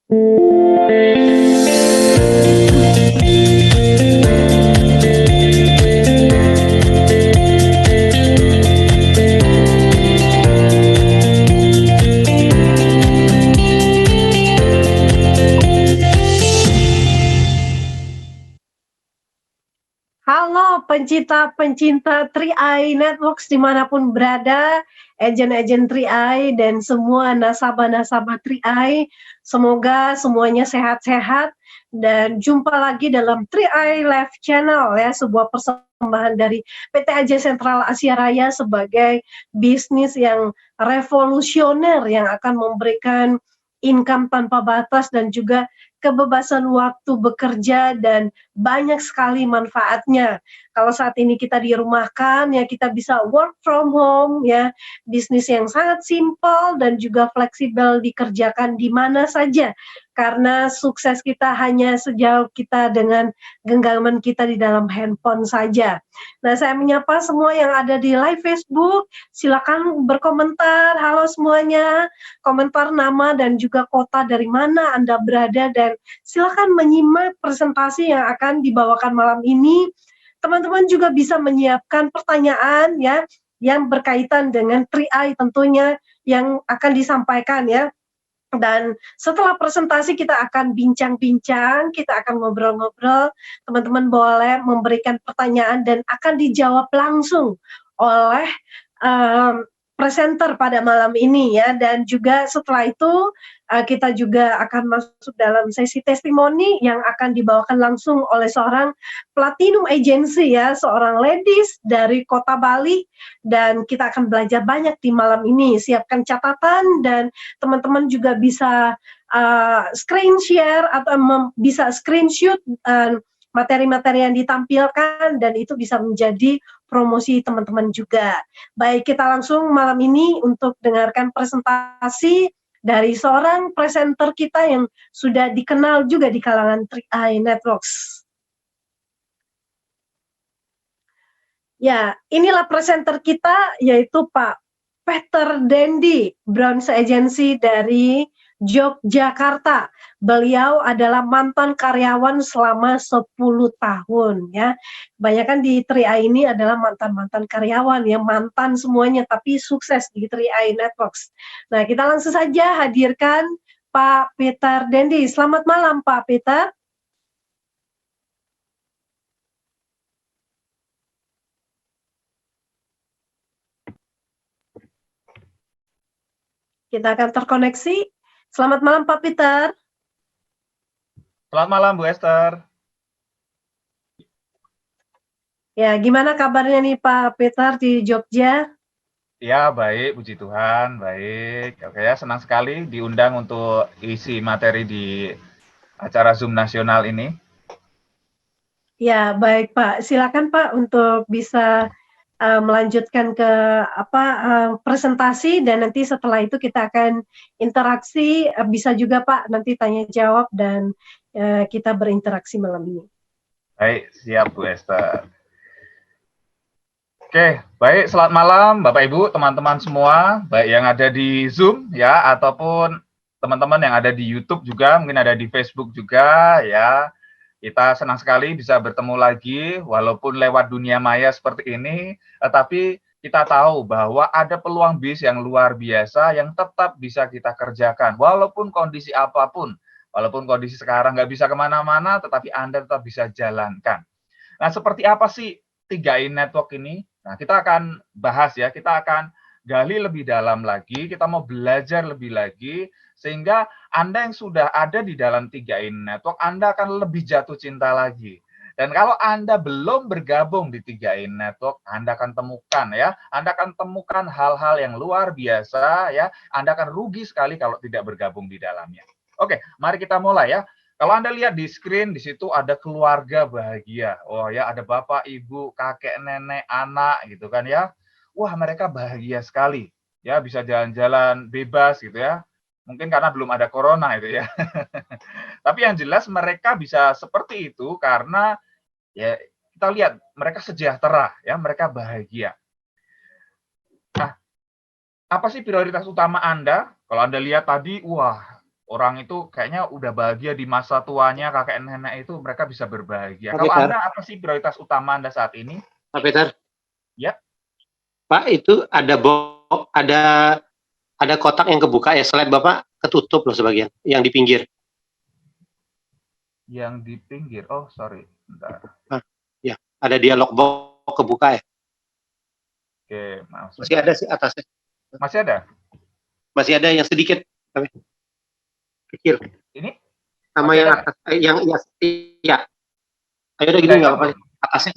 Halo pencinta-pencinta 3i Networks dimanapun berada, agen-agen 3i dan semua nasabah-nasabah 3i, semoga semuanya sehat-sehat dan jumpa lagi dalam 3i Live Channel ya, sebuah persembahan dari PT AJ Sentral Asia Raya sebagai bisnis yang revolusioner yang akan memberikan income tanpa batas dan juga kebebasan waktu bekerja dan banyak sekali manfaatnya. Kalau saat ini kita dirumahkan, ya kita bisa work from home, ya bisnis yang sangat simpel dan juga fleksibel dikerjakan di mana saja. Karena sukses kita hanya sejauh kita dengan genggaman kita di dalam handphone saja. Nah, saya menyapa semua yang ada di live Facebook. Silakan berkomentar. Halo semuanya. Komentar nama dan juga kota dari mana Anda berada dan silakan menyimak presentasi yang akan dibawakan malam ini. Teman-teman juga bisa menyiapkan pertanyaan ya yang berkaitan dengan 3i tentunya yang akan disampaikan ya. Dan setelah presentasi kita akan bincang-bincang, kita akan ngobrol-ngobrol. Teman-teman boleh memberikan pertanyaan dan akan dijawab langsung oleh presenter pada malam ini ya. Dan juga setelah itu kita juga akan masuk dalam sesi testimoni yang akan dibawakan langsung oleh seorang Platinum Agency ya, seorang ladies dari kota Bali, dan kita akan belajar banyak di malam ini. Siapkan catatan dan teman-teman juga bisa screen share atau bisa screenshot materi-materi yang ditampilkan dan itu bisa menjadi promosi teman-teman juga. Baik, kita langsung malam ini untuk dengarkan presentasi dari seorang presenter kita yang sudah dikenal juga di kalangan 3i Networks. Ya, inilah presenter kita yaitu Pak Peter Dendi, Bronze Agency dari Yogyakarta. Beliau adalah mantan karyawan selama 10 tahun ya. Kebanyakan di 3i ini adalah mantan-mantan karyawan ya, mantan semuanya tapi sukses di 3i Networks. Nah, kita langsung saja hadirkan Pak Peter Dendi. Selamat malam Pak Peter. Kita akan terkoneksi. Selamat malam Pak Peter. Selamat malam Bu Esther. Ya, gimana kabarnya nih Pak Peter di Jogja? Ya, baik, puji Tuhan, baik. Oke ya, senang sekali diundang untuk isi materi di acara Zoom nasional ini. Ya, baik Pak. Silakan Pak untuk bisa melanjutkan ke presentasi dan nanti setelah itu kita akan interaksi, bisa juga Pak nanti tanya jawab dan kita berinteraksi malam ini. Baik, siap Bu Esther. Oke, baik, selamat malam Bapak Ibu, teman-teman semua, baik yang ada di Zoom ya ataupun teman-teman yang ada di YouTube juga, mungkin ada di Facebook juga ya. Kita senang sekali bisa bertemu lagi walaupun lewat dunia maya seperti ini, tetapi kita tahu bahwa ada peluang bisnis yang luar biasa yang tetap bisa kita kerjakan walaupun kondisi apapun, walaupun kondisi sekarang nggak bisa kemana-mana, tetapi Anda tetap bisa jalankan. Nah, seperti apa sih 3i Network ini? Nah, kita akan bahas ya, kita akan gali lebih dalam lagi, kita mau belajar lebih lagi, sehingga Anda yang sudah ada di dalam 3i Network, Anda akan lebih jatuh cinta lagi. Dan kalau Anda belum bergabung di 3i Network, Anda akan temukan ya, Anda akan temukan hal-hal yang luar biasa ya, Anda akan rugi sekali kalau tidak bergabung di dalamnya. Oke, mari kita mulai ya. Kalau Anda lihat di screen, di situ ada keluarga bahagia. Oh ya, ada bapak, ibu, kakek, nenek, anak gitu kan ya. Wah, mereka bahagia sekali. Ya, bisa jalan-jalan bebas gitu ya. Mungkin karena belum ada corona itu ya. Tapi yang jelas mereka bisa seperti itu karena ya kita lihat mereka sejahtera ya, mereka bahagia. Nah, apa sih prioritas utama Anda? Kalau Anda lihat tadi, wah, orang itu kayaknya udah bahagia di masa tuanya, kakek nenek itu mereka bisa berbahagia. Pak Kalau Peter, Anda apa sih prioritas utama Anda saat ini? Pak Peter, Ya, Pak itu ada kotak yang kebuka ya, slide Bapak ketutup loh sebagian, yang di pinggir. yang di pinggir. Oh, sorry. Bentar. Ya, ada dialog box kebuka ya. Oke, maaf. Masih ada sih atasnya. Masih ada? Masih ada yang sedikit, tapi kecil. Ini? Sama Masih yang ada atas, ya. Ayo udah gini nggak nggak ya, apa-apa. Atasnya,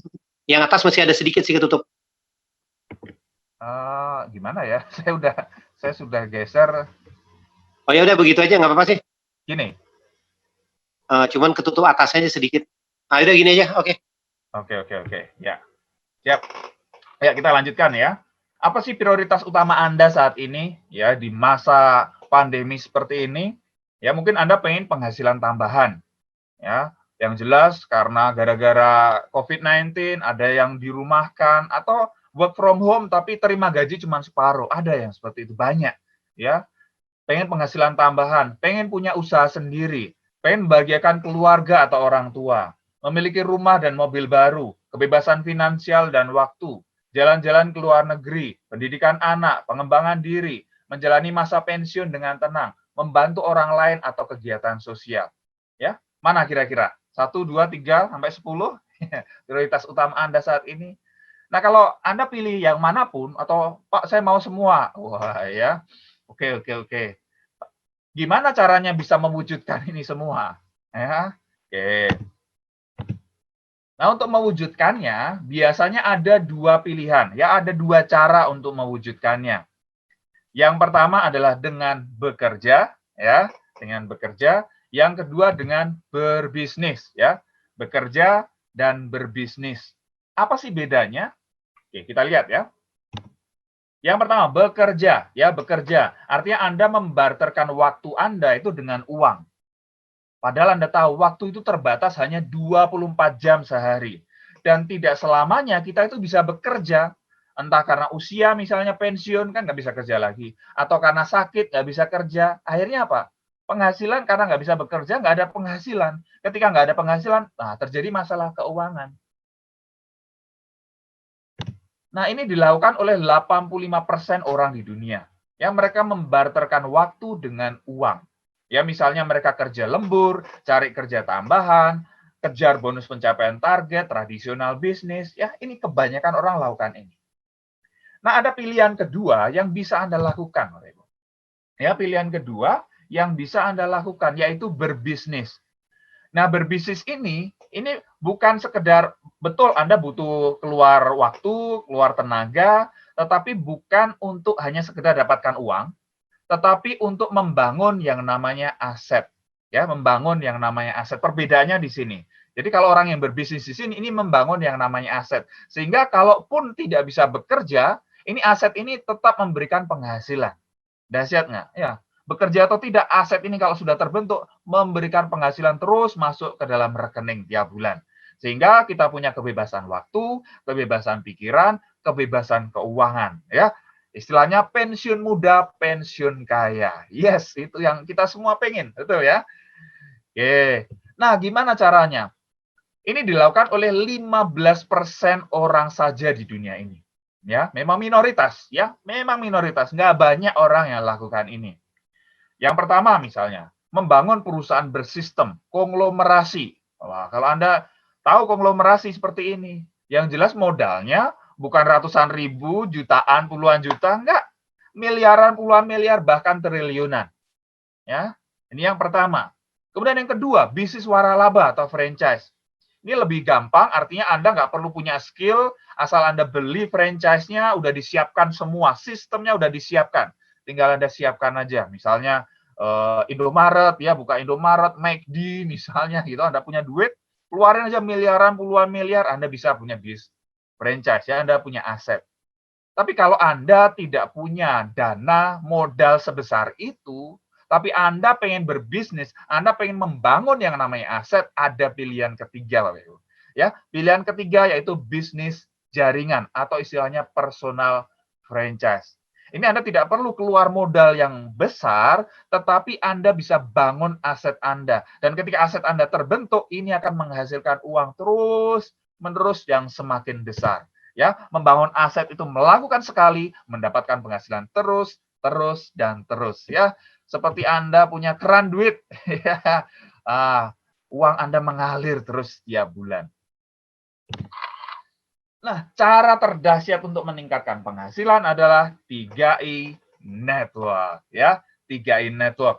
yang atas masih ada sedikit sih ketutup. Gimana ya? Saya sudah geser. Oh ya udah begitu aja nggak apa-apa sih. Gini. Cuman ketutup atasnya aja sedikit. Nah udah gini aja, oke. Oke. Ya, siap. Ya, kita lanjutkan ya. Apa sih prioritas utama Anda saat ini ya di masa pandemi seperti ini? Ya, mungkin Anda pengen penghasilan tambahan. Ya, yang jelas karena gara-gara COVID-19 ada yang dirumahkan atau work from home tapi terima gaji cuma separuh. Ada yang seperti itu banyak, ya. Pengen penghasilan tambahan, pengen punya usaha sendiri, pengen membahagiakan keluarga atau orang tua, memiliki rumah dan mobil baru, kebebasan finansial dan waktu, jalan-jalan ke luar negeri, pendidikan anak, pengembangan diri, menjalani masa pensiun dengan tenang, membantu orang lain atau kegiatan sosial. Ya, mana kira-kira? 1, 2, 3, sampai 10 prioritas utama Anda saat ini. Nah, kalau Anda pilih yang manapun atau Pak saya mau semua. Wah, ya. Oke. Gimana caranya bisa mewujudkan ini semua? Ya. Oke. Nah, untuk mewujudkannya biasanya ada dua pilihan, ya ada dua cara untuk mewujudkannya. Yang pertama adalah dengan bekerja, ya, dengan bekerja. Yang kedua dengan berbisnis, ya, bekerja dan berbisnis. Apa sih bedanya? Oke, kita lihat ya. Yang pertama, bekerja, ya, bekerja. Artinya Anda membarterkan waktu Anda itu dengan uang. Padahal Anda tahu waktu itu terbatas hanya 24 jam sehari. Dan tidak selamanya kita itu bisa bekerja. Entah karena usia misalnya pensiun kan nggak bisa kerja lagi. Atau karena sakit nggak bisa kerja. Akhirnya apa? Penghasilan karena nggak bisa bekerja nggak ada penghasilan. Ketika nggak ada penghasilan, nah terjadi masalah keuangan. Nah, ini dilakukan oleh 85% orang di dunia. Ya, mereka membarterkan waktu dengan uang. Ya, misalnya mereka kerja lembur, cari kerja tambahan, kejar bonus pencapaian target, tradisional bisnis. Ya, ini kebanyakan orang lakukan ini. Nah, ada pilihan kedua yang bisa Anda lakukan. Ya, pilihan kedua yang bisa Anda lakukan yaitu berbisnis. Nah, berbisnis ini bukan sekedar betul Anda butuh keluar waktu, keluar tenaga, tetapi bukan untuk hanya sekedar dapatkan uang, tetapi untuk membangun yang namanya aset. Ya, membangun yang namanya aset. Perbedaannya di sini. Jadi kalau orang yang berbisnis di sini ini membangun yang namanya aset. Sehingga kalaupun tidak bisa bekerja, ini aset ini tetap memberikan penghasilan. Dahsyat nggak? Ya, bekerja atau tidak, aset ini kalau sudah terbentuk, memberikan penghasilan terus masuk ke dalam rekening tiap bulan. Sehingga kita punya kebebasan waktu, kebebasan pikiran, kebebasan keuangan. Ya, istilahnya pensiun muda, pensiun kaya. Yes, itu yang kita semua pengen, betul ya? Oke. Nah, gimana caranya? Ini dilakukan oleh 15% orang saja di dunia ini. Ya, memang minoritas, ya, memang minoritas. Nggak banyak orang yang lakukan ini. Yang pertama misalnya, membangun perusahaan bersistem, konglomerasi. Wah, kalau Anda tahu konglomerasi seperti ini, yang jelas modalnya bukan ratusan ribu, jutaan, puluhan juta, enggak. Miliaran, puluhan miliar, bahkan triliunan. Ya, ini yang pertama. Kemudian yang kedua, bisnis waralaba atau franchise. Ini lebih gampang, artinya Anda nggak perlu punya skill, asal Anda beli franchise-nya, udah disiapkan semua, sistemnya udah disiapkan. Tinggal Anda siapkan aja, misalnya Indomaret, ya buka Indomaret, McD misalnya gitu, Anda punya duit, keluarin aja miliaran, puluhan miliar, Anda bisa punya bis franchise, ya Anda punya aset. Tapi kalau Anda tidak punya dana modal sebesar itu, tapi Anda pengen berbisnis, Anda pengen membangun yang namanya aset, ada pilihan ketiga, Bapak Ibu. Ya, pilihan ketiga yaitu bisnis jaringan atau istilahnya personal franchise. Ini Anda tidak perlu keluar modal yang besar, tetapi Anda bisa bangun aset Anda. Dan ketika aset Anda terbentuk, ini akan menghasilkan uang terus-menerus yang semakin besar. Ya, membangun aset itu melakukan sekali, mendapatkan penghasilan terus, dan terus. Ya, seperti Anda punya keran duit, ya, uang Anda mengalir terus tiap bulan. Nah, cara terdahsyat untuk meningkatkan penghasilan adalah 3I Network, ya. 3I Network.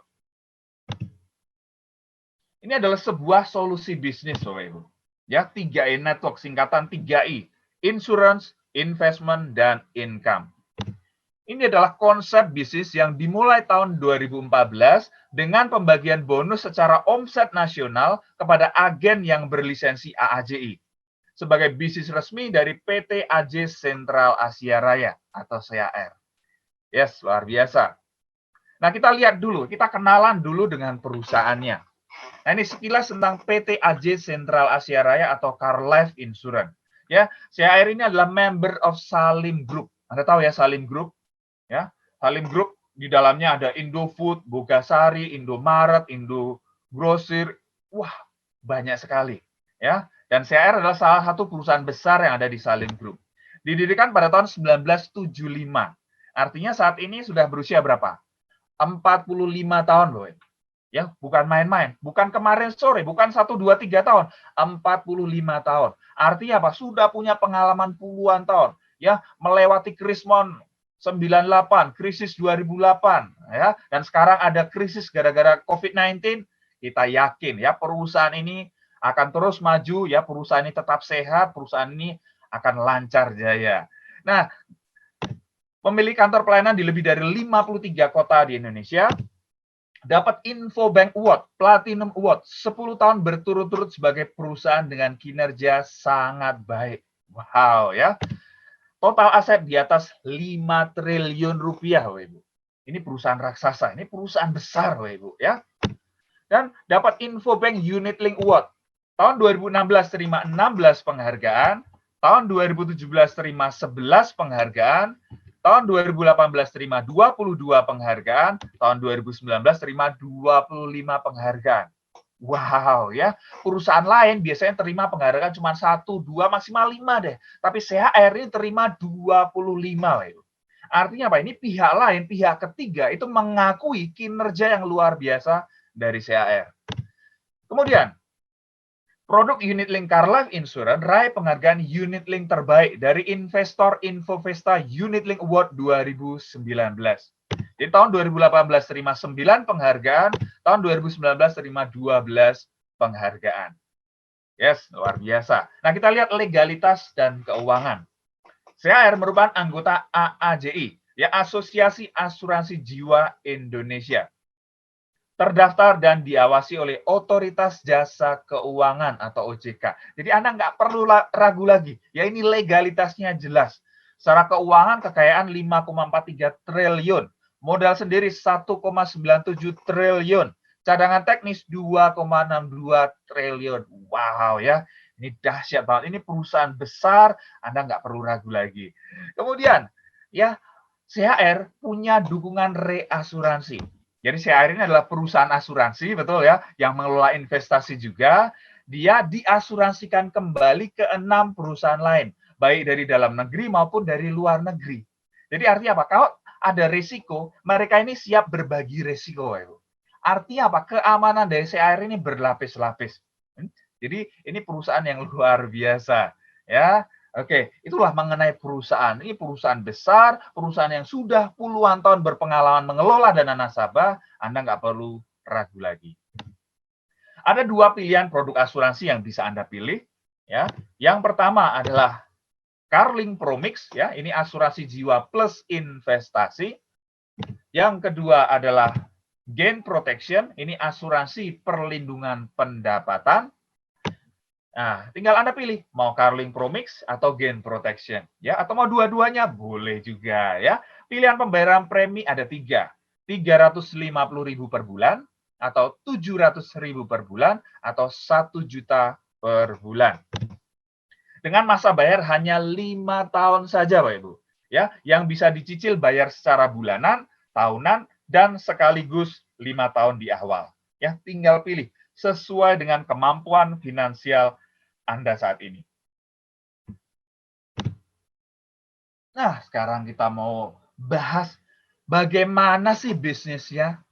Ini adalah sebuah solusi bisnis, Bapak Ibu. Ya, 3I Network, singkatan 3I, Insurance, Investment, dan Income. Ini adalah konsep bisnis yang dimulai tahun 2014 dengan pembagian bonus secara omset nasional kepada agen yang berlisensi AAJI. Sebagai bisnis resmi dari PT AJ Sentral Asia Raya atau CAR. Yes, luar biasa. Nah, kita lihat dulu, kita kenalan dulu dengan perusahaannya. Nah, ini sekilas tentang PT AJ Sentral Asia Raya atau Car Life Insurance. Ya, CAR ini adalah member of Salim Group. Anda tahu ya Salim Group? Ya, Salim Group di dalamnya ada Indofood, Bogasari, Indomaret, Indogrosir. Wah, banyak sekali, ya. Dan CAR adalah salah satu perusahaan besar yang ada di Salim Group. Didirikan pada tahun 1975. Artinya saat ini sudah berusia berapa? 45 tahun, loh. Ya, bukan main-main. Bukan kemarin sore, bukan 1, 2, 3 tahun. 45 tahun. Artinya apa? Sudah punya pengalaman puluhan tahun. Ya, melewati Krismon 98, krisis 2008, ya. Dan sekarang ada krisis gara-gara COVID-19. Kita yakin ya perusahaan ini akan terus maju, ya, perusahaan ini tetap sehat, perusahaan ini akan lancar jaya. Nah, memiliki kantor pelayanan di lebih dari 53 kota di Indonesia, dapat Infobank Award, Platinum Award, 10 tahun berturut-turut sebagai perusahaan dengan kinerja sangat baik. Wow, ya. Total aset di atas 5 triliun rupiah, Bapak Ibu. Ini perusahaan raksasa, ini perusahaan besar, Bapak Ibu, ya. Dan dapat Infobank Unit Link Award. Tahun 2016 terima 16 penghargaan, tahun 2017 terima 11 penghargaan, tahun 2018 terima 22 penghargaan, tahun 2019 terima 25 penghargaan. Wow, ya. Perusahaan lain biasanya terima penghargaan cuma 1, 2, maksimal 5 deh. Tapi CAR ini terima 25. Ya. Artinya apa? Ini pihak lain, pihak ketiga itu mengakui kinerja yang luar biasa dari CAR. Kemudian, produk Unit Link Car Life Insurance raih penghargaan Unit Link terbaik dari Investor Infovesta Unit Link Award 2019. Di tahun 2018 terima 9 penghargaan, tahun 2019 terima 12 penghargaan. Yes, luar biasa. Nah, kita lihat legalitas dan keuangan. CAR merupakan anggota AAJI, ya, Asosiasi Asuransi Jiwa Indonesia. Terdaftar dan diawasi oleh Otoritas Jasa Keuangan atau OJK. Jadi Anda nggak perlu ragu lagi. Ya, ini legalitasnya jelas. Secara keuangan, kekayaan 5,43 triliun. Modal sendiri 1,97 triliun. Cadangan teknis 2,62 triliun. Wow, ya. Ini dahsyat banget. Ini perusahaan besar, Anda nggak perlu ragu lagi. Kemudian, ya, CAR punya dukungan reasuransi. Jadi CAR ini adalah perusahaan asuransi, betul ya, yang mengelola investasi juga. Dia diasuransikan kembali ke 6 perusahaan lain, baik dari dalam negeri maupun dari luar negeri. Jadi artinya apa? Kalau ada risiko, mereka ini siap berbagi risiko. Artinya apa? Keamanan dari CAR ini berlapis-lapis. Jadi ini perusahaan yang luar biasa, ya. Oke, itulah mengenai perusahaan. Ini perusahaan besar, perusahaan yang sudah puluhan tahun berpengalaman mengelola dana nasabah, Anda nggak perlu ragu lagi. Ada 2 pilihan produk asuransi yang bisa Anda pilih. Ya, yang pertama adalah Carlink Promix, ya, ini asuransi jiwa plus investasi. Yang kedua adalah Gain Protection, ini asuransi perlindungan pendapatan. Nah, tinggal Anda pilih mau Carlink Promix atau Gain Protection, ya, atau mau dua-duanya boleh juga, ya. Pilihan pembayaran premi ada 3, 350.000 per bulan, atau 700.000 per bulan, atau 1 juta per bulan. Dengan masa bayar hanya 5 tahun saja, Pak Ibu. ya, yang bisa dicicil bayar secara bulanan, tahunan, dan sekaligus 5 tahun di awal. Ya, tinggal pilih sesuai dengan kemampuan finansial Anda saat ini. Nah, sekarang kita mau bahas bagaimana sih bisnisnya.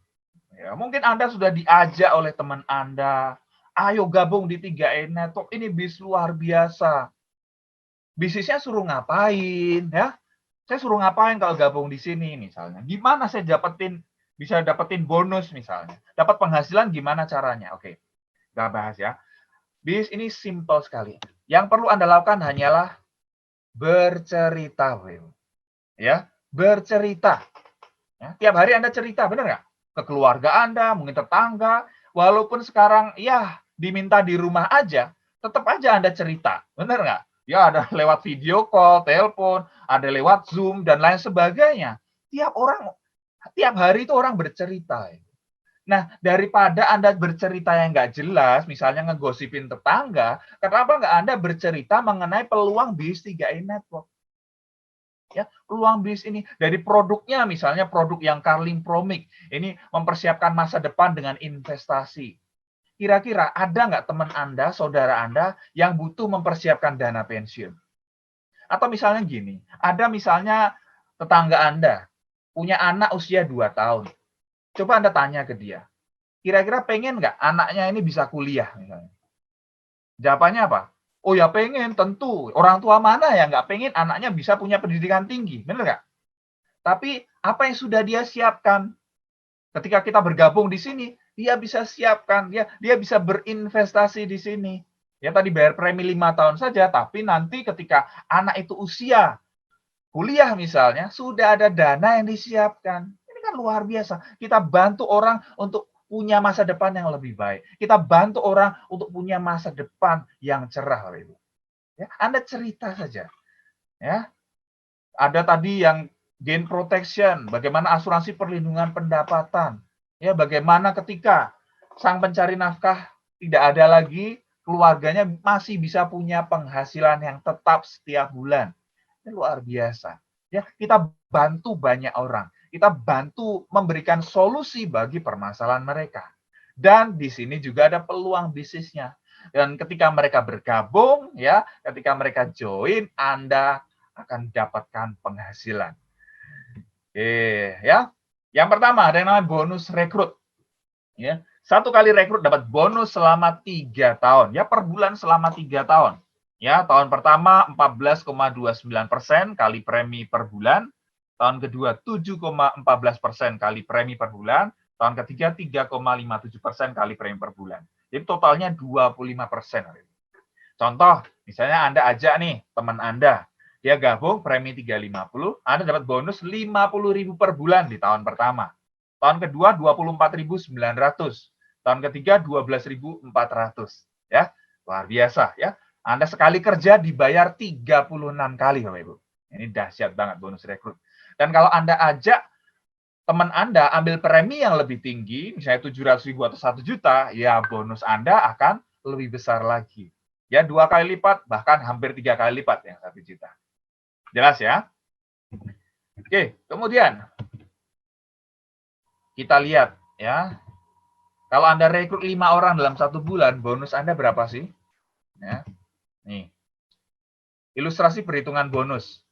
Ya, mungkin Anda sudah diajak oleh teman Anda, ayo gabung di 3i Network, ini bis luar biasa. Bisnisnya suruh ngapain, ya? Saya suruh ngapain kalau gabung di sini misalnya? Gimana saya bisa dapetin bonus misalnya? Dapat penghasilan gimana caranya? Oke, kita bahas ya. Bis ini simple sekali. Yang perlu Anda lakukan hanyalah bercerita, ya, bercerita. Ya, tiap hari Anda cerita, benar nggak? Ke keluarga Anda, mungkin tetangga, walaupun sekarang ya diminta di rumah aja, tetap aja Anda cerita, benar nggak? Ya ada lewat video call, telepon, ada lewat Zoom dan lain sebagainya. Tiap hari itu orang bercerita. Nah, daripada Anda bercerita yang nggak jelas, misalnya ngegosipin tetangga, kenapa nggak Anda bercerita mengenai peluang bisnis 3i Network? Ya, peluang bisnis ini dari produknya, misalnya produk yang Carling Promic, ini mempersiapkan masa depan dengan investasi. Kira-kira ada nggak teman Anda, saudara Anda, yang butuh mempersiapkan dana pensiun? Atau misalnya gini, ada misalnya tetangga Anda, punya anak usia 2 tahun. Coba Anda tanya ke dia, kira-kira pengen nggak anaknya ini bisa kuliah? Misalnya. Jawabannya apa? Oh ya pengen, tentu. Orang tua mana yang nggak pengen anaknya bisa punya pendidikan tinggi, benar nggak? Tapi apa yang sudah dia siapkan? Ketika kita bergabung di sini, dia bisa siapkan, dia bisa berinvestasi di sini. Ya tadi bayar premi 5 tahun saja, tapi nanti ketika anak itu usia kuliah misalnya, sudah ada dana yang disiapkan. Ini kan luar biasa. Kita bantu orang untuk punya masa depan yang lebih baik. Kita bantu orang untuk punya masa depan yang cerah, Ibu. Ya, Anda cerita saja. Ya. Ada tadi yang gain protection, bagaimana asuransi perlindungan pendapatan. Ya, bagaimana ketika sang pencari nafkah tidak ada lagi, keluarganya masih bisa punya penghasilan yang tetap setiap bulan. Ini luar biasa. Ya, kita bantu banyak orang. Kita bantu memberikan solusi bagi permasalahan mereka. Dan di sini juga ada peluang bisnisnya. Dan ketika mereka bergabung, ya, ketika mereka join, Anda akan dapatkan penghasilan. Oke, ya. Yang pertama ada yang namanya bonus rekrut. Ya, 1 kali rekrut dapat bonus selama 3 tahun. Ya, per bulan selama 3 tahun. Ya, tahun pertama 14,29% kali premi per bulan. Tahun kedua 7,14% kali premi per bulan. Tahun ketiga 3,57% kali premi per bulan. Jadi totalnya 25%. Contoh, misalnya Anda ajak nih teman Anda, dia gabung premi 350, Anda dapat bonus 50.000 per bulan di tahun pertama. Tahun kedua 24.900. Tahun ketiga 12.400. Ya, luar biasa ya. Anda sekali kerja dibayar 36 kali, Bapak Ibu. Ini dahsyat banget bonus rekrut. Dan kalau Anda ajak teman Anda ambil premi yang lebih tinggi, misalnya 700.000 atau 1 juta, ya bonus Anda akan lebih besar lagi. Ya, 2 kali lipat, bahkan hampir 3 kali lipat yang 1 juta. Jelas ya? Oke, kemudian kita lihat ya. Kalau Anda rekrut 5 orang dalam 1 bulan, bonus Anda berapa sih? Ya. Nih. Ilustrasi perhitungan bonus.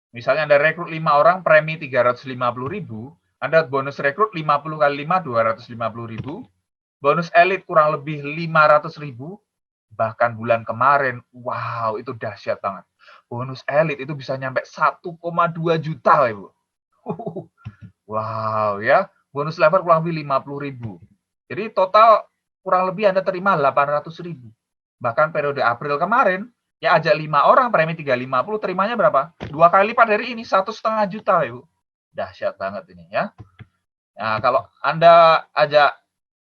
Misalnya Anda rekrut 5 orang, premi 350.000, Anda bonus rekrut 50 kali 5, 250.000. Bonus elit kurang lebih 500.000. Bahkan bulan kemarin, wow, itu dahsyat banget. Bonus elit itu bisa nyampe 1,2 juta, Ibu. Wow, ya. Bonus level kurang lebih 50.000. Jadi total kurang lebih Anda terima 800.000. Bahkan periode April kemarin, ya ajak 5 orang, premi 350, terimanya berapa? 2 kali lipat dari ini, 1,5 juta, Ibu. Dahsyat banget ini, ya. Nah, kalau Anda ajak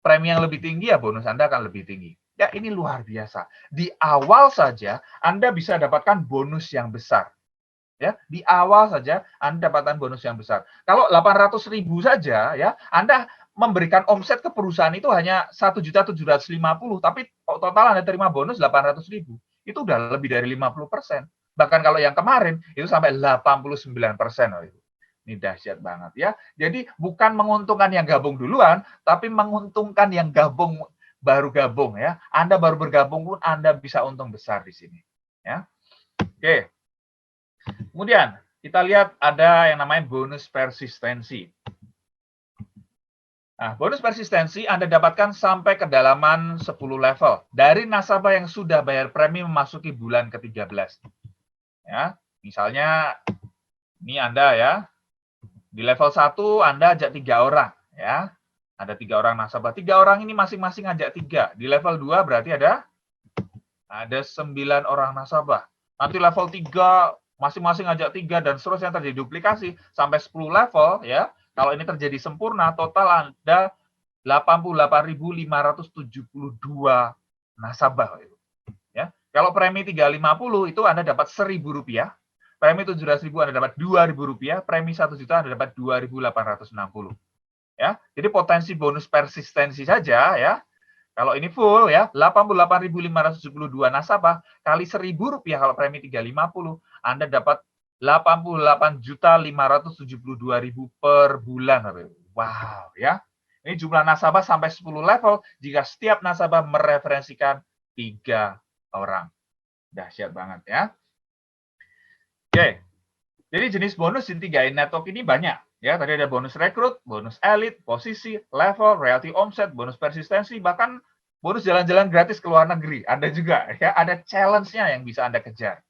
premi yang lebih tinggi, ya bonus Anda akan lebih tinggi. Ya, ini luar biasa. Di awal saja, Anda bisa dapatkan bonus yang besar. Ya, di awal saja Anda dapatkan bonus yang besar. Kalau 800.000 saja, ya, Anda memberikan omset ke perusahaan itu hanya 1.750.000, tapi total Anda terima bonus 800.000. Itu udah lebih dari 50%. Bahkan kalau yang kemarin itu sampai 89%. Ini dahsyat banget ya. Jadi bukan menguntungkan yang gabung duluan, tapi menguntungkan yang baru gabung ya. Anda baru bergabung pun Anda bisa untung besar di sini. Ya. Oke. Kemudian kita lihat ada yang namanya bonus persistensi. Nah, bonus persistensi Anda dapatkan sampai kedalaman 10 level dari nasabah yang sudah bayar premi memasuki bulan ke-13. Ya, misalnya ini Anda ya, di level 1 Anda ajak 3 orang ya. Ada 3 orang nasabah. 3 orang ini masing-masing ajak 3. Di level 2 berarti ada 9 orang nasabah. Nanti level 3 masing-masing ajak 3 dan seterusnya terjadi duplikasi sampai 10 level ya. Kalau ini terjadi sempurna, total ada 88.572 nasabah. Ya. Kalau premi 350 itu Anda dapat Rp1.000, premi 17.000 Anda dapat Rp2.000, premi 1 juta Anda dapat 2.860. Ya. Jadi potensi bonus persistensi saja ya. Kalau ini full ya, 88.572 nasabah kali Rp1.000 kalau premi 350, Anda dapat 88.572.000 per bulan. Wow ya. Ini jumlah nasabah sampai 10 level jika setiap nasabah mereferensikan 3 orang. Dahsyat banget ya. Oke. Jadi jenis bonus di 3i Network ini banyak. Ya, tadi ada bonus rekrut, bonus elit, posisi, level, royalty omset, bonus persistensi, bahkan bonus jalan-jalan gratis ke luar negeri. Ada juga ya, ada challenge-nya yang bisa Anda kejar.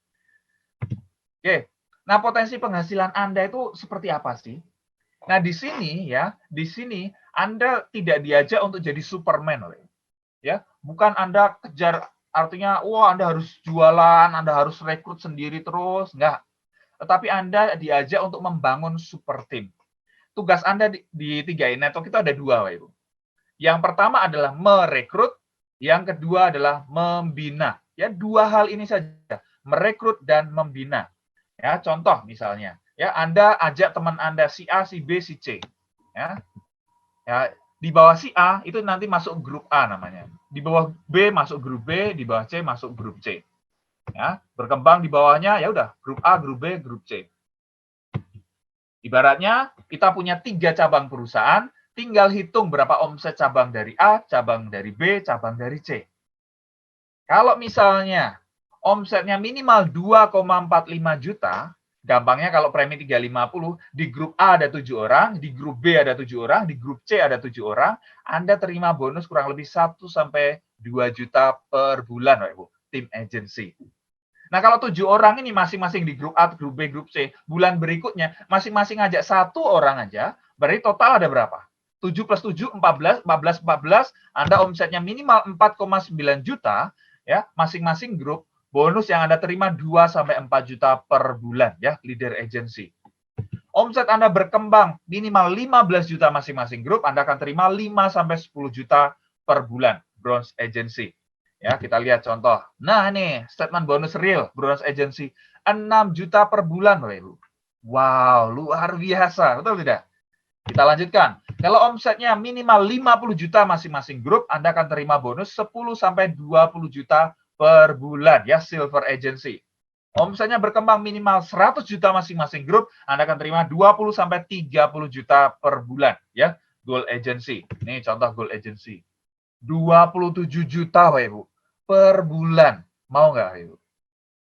Oke. Nah, potensi penghasilan Anda itu seperti apa sih? Nah, di sini ya, di sini Anda tidak diajak untuk jadi Superman, ya. Bukan Anda kejar artinya wah Anda harus jualan, Anda harus rekrut sendiri terus, enggak. Tetapi Anda diajak untuk membangun super team. Tugas Anda di 3i Network itu ada 2, Bapak Ibu. Yang pertama adalah merekrut, yang kedua adalah membina. Ya, 2 hal ini saja, merekrut dan membina. Ya, contoh misalnya, ya Anda ajak teman Anda si A, si B, si C. Ya. Ya, di bawah si A itu nanti masuk grup A namanya. Di bawah B masuk grup B, di bawah C masuk grup C. Ya, berkembang di bawahnya ya udah grup A, grup B, grup C. Ibaratnya kita punya 3 cabang perusahaan, tinggal hitung berapa omset cabang dari A, cabang dari B, cabang dari C. Kalau misalnya omsetnya minimal 2,45 juta, gampangnya kalau premi 350, di grup A ada 7 orang, di grup B ada 7 orang, di grup C ada 7 orang, Anda terima bonus kurang lebih 1 sampai 2 juta per bulan, Bapak Ibu, tim agency. Nah, kalau 7 orang ini masing-masing di grup A, grup B, grup C, bulan berikutnya masing-masing ngajak 1 orang aja, berarti total ada berapa? 7 plus 7, 14, 14, Anda omsetnya minimal 4,9 juta, ya, masing-masing grup, bonus yang Anda terima 2 sampai 4 juta per bulan, ya, leader agency. Omset Anda berkembang minimal 15 juta masing-masing grup, Anda akan terima 5 sampai 10 juta per bulan, bronze agency. Ya, kita lihat contoh. Nah, ini statement bonus real bronze agency 6 juta per bulan, Bapak Ibu. Wow, luar biasa, betul tidak? Kita lanjutkan. Kalau omsetnya minimal 50 juta masing-masing grup, Anda akan terima bonus 10 sampai 20 juta per bulan, ya, silver agency. Omsetnya berkembang minimal 100 juta masing-masing grup, Anda akan terima 20 sampai 30 juta per bulan, ya, gold agency. Ini contoh gold agency. 27 juta, Bapak Ibu, per bulan. Mau nggak, Ibu?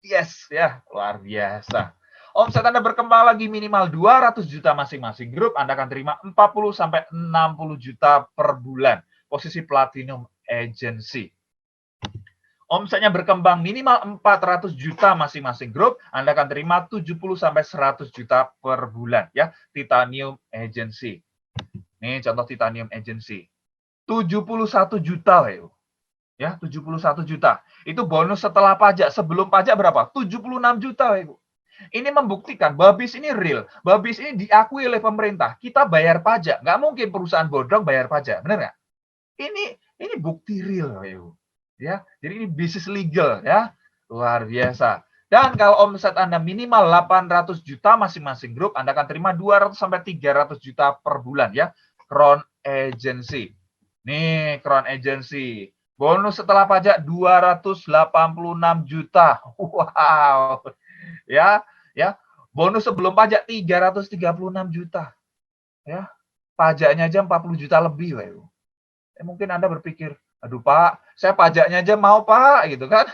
Yes, ya, luar biasa. Omset Anda berkembang lagi minimal 200 juta masing-masing grup, Anda akan terima 40 sampai 60 juta per bulan. Posisi platinum agency. Omsetnya berkembang minimal 400 juta masing-masing grup, Anda akan terima 70 sampai 100 juta per bulan, ya, titanium agency. Ini contoh titanium agency. 71 juta, ya, 71 juta. Itu bonus setelah pajak. Sebelum pajak berapa? 76 juta, Ibu. Ini membuktikan bahwa BIS ini real. Bahwa BIS ini diakui oleh pemerintah. Kita bayar pajak. Nggak mungkin perusahaan bodong bayar pajak. Benar nggak? Ini bukti real, Ibu. Ya, jadi ini bisnis legal, ya. Luar biasa. Dan kalau omset Anda minimal 800 juta masing-masing grup, Anda akan terima 200 sampai 300 juta per bulan, ya. Crown agency. Nih, Crown Agency. Bonus setelah pajak 286 juta. Wow. Ya, ya. Bonus sebelum pajak 336 juta. Ya. Pajaknya aja 40 juta lebih, Pak Ibu. Mungkin Anda berpikir, aduh Pak, saya pajaknya aja mau Pak, gitu kan.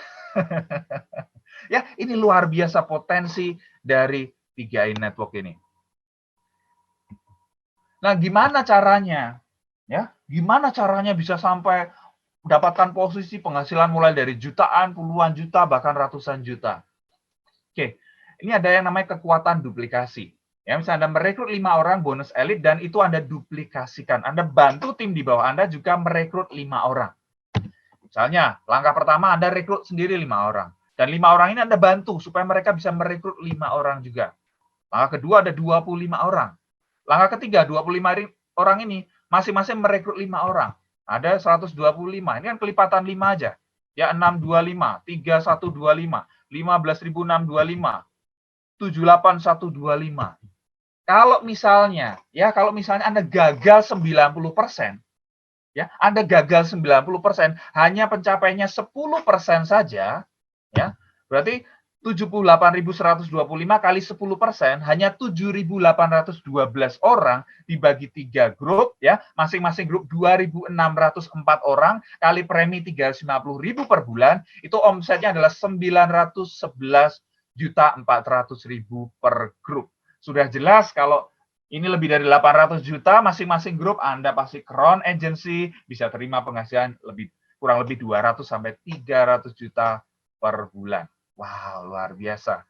Ya, ini luar biasa potensi dari 3i Network ini. Nah, gimana caranya? Ya, gimana caranya bisa sampai mendapatkan posisi penghasilan mulai dari jutaan, puluhan juta, bahkan ratusan juta? Oke, ini ada yang namanya kekuatan duplikasi. Ya, misalnya Anda merekrut 5 orang bonus elit dan itu Anda duplikasikan. Anda bantu tim di bawah Anda juga merekrut 5 orang. Misalnya, langkah pertama Anda rekrut sendiri 5 orang. Dan 5 orang ini Anda bantu supaya mereka bisa merekrut 5 orang juga. Langkah kedua ada 25 orang. Langkah ketiga, 25 orang ini masing-masing merekrut 5 orang. Ada 125. Ini kan kelipatan 5 aja. Ya, 625, 3125, 15.625, 78125. Kalau misalnya Anda gagal 90%, ya, Anda gagal 90%, hanya pencapaiannya 10% saja, ya, berarti 78.125 kali 10%, hanya 7.812 orang dibagi 3 grup, ya, masing-masing grup 2.604 orang, kali premi 350.000 per bulan, itu omsetnya adalah 911.400.000 per grup. Sudah jelas kalau ini lebih dari 800 juta, masing-masing grup Anda pasti crown agency bisa terima penghasilan kurang lebih 200 sampai 300 juta per bulan. Wow, luar biasa.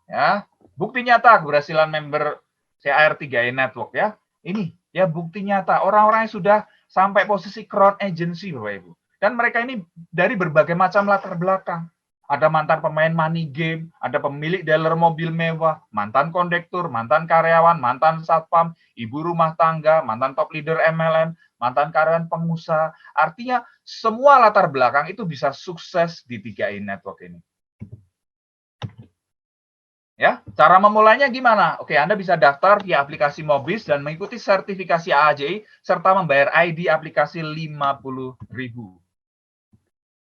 Ya, bukti nyata keberhasilan member CAR3i Network ya. Ini ya bukti nyata orang-orang yang sudah sampai posisi crown agency Bapak Ibu. Dan mereka ini dari berbagai macam latar belakang. Ada mantan pemain money game, ada pemilik dealer mobil mewah, mantan kondektur, mantan karyawan, mantan satpam, ibu rumah tangga, mantan top leader MLM, mantan karyawan pengusaha. Artinya semua latar belakang itu bisa sukses di 3i Network ini. Ya, cara memulainya gimana? Oke, Anda bisa daftar via aplikasi Mobis dan mengikuti sertifikasi AAJI serta membayar ID aplikasi 50.000.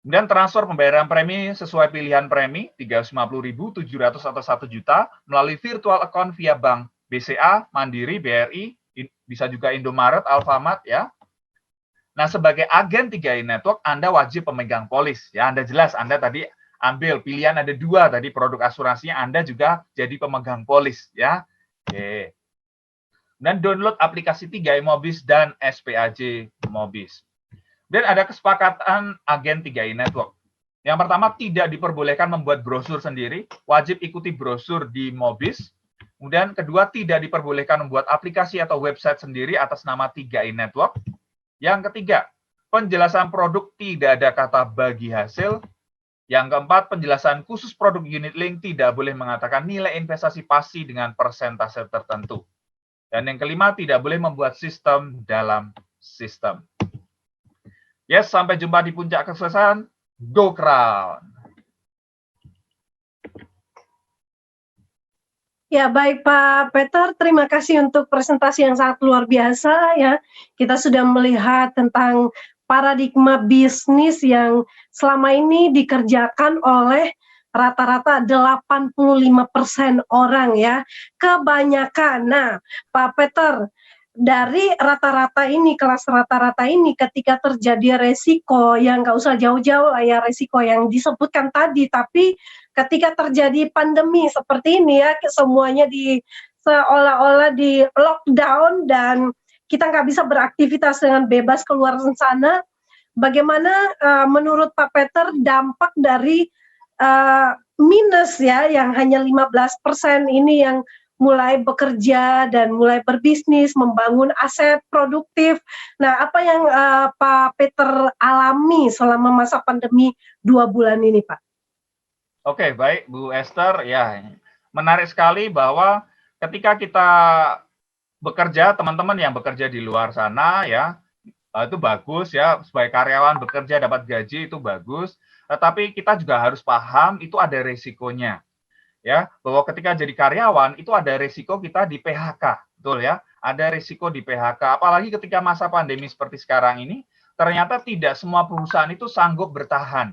Kemudian transfer pembayaran premi sesuai pilihan premi 350.000, 700 atau 1 juta melalui virtual account via bank BCA, Mandiri, BRI, bisa juga Indomaret, Alfamart ya. Nah, sebagai agen 3i Network Anda wajib pemegang polis ya. Anda jelas Anda tadi ambil pilihan ada 2 tadi produk asuransinya, Anda juga jadi pemegang polis ya. Oke. Dan download aplikasi 3i Mobis dan SPAJ Mobis. Dan ada kesepakatan agen 3i Network. Yang pertama, tidak diperbolehkan membuat brosur sendiri, wajib ikuti brosur di Mobis. Kemudian kedua, tidak diperbolehkan membuat aplikasi atau website sendiri atas nama 3i Network. Yang ketiga, penjelasan produk tidak ada kata bagi hasil. Yang keempat, penjelasan khusus produk unit link tidak boleh mengatakan nilai investasi pasti dengan persentase tertentu. Dan yang kelima, tidak boleh membuat sistem dalam sistem. Yes, sampai jumpa di puncak kesuksesan. Go Crown! Ya, baik Pak Peter, terima kasih untuk presentasi yang sangat luar biasa ya. Kita sudah melihat tentang paradigma bisnis yang selama ini dikerjakan oleh rata-rata 85% orang ya. Kebanyakan. Nah, Pak Peter, dari rata-rata ini, kelas rata-rata ini, ketika terjadi resiko yang nggak usah jauh-jauh lah ya, resiko yang disebutkan tadi, tapi ketika terjadi pandemi seperti ini ya, semuanya seolah-olah di lockdown dan kita nggak bisa beraktivitas dengan bebas keluar sana. Bagaimana menurut Pak Peter dampak dari minus ya, yang hanya 15% ini yang mulai bekerja dan mulai berbisnis, membangun aset produktif. Nah, apa yang Pak Peter alami selama masa pandemi 2 bulan ini, Pak? Oke, baik Bu Esther. Ya, menarik sekali bahwa ketika kita bekerja, teman-teman yang bekerja di luar sana ya, itu bagus ya, sebagai karyawan bekerja dapat gaji itu bagus, tetapi kita juga harus paham itu ada resikonya. Ya, bahwa ketika jadi karyawan itu ada risiko kita di PHK, betul ya? Ada risiko di PHK, apalagi ketika masa pandemi seperti sekarang ini, ternyata tidak semua perusahaan itu sanggup bertahan.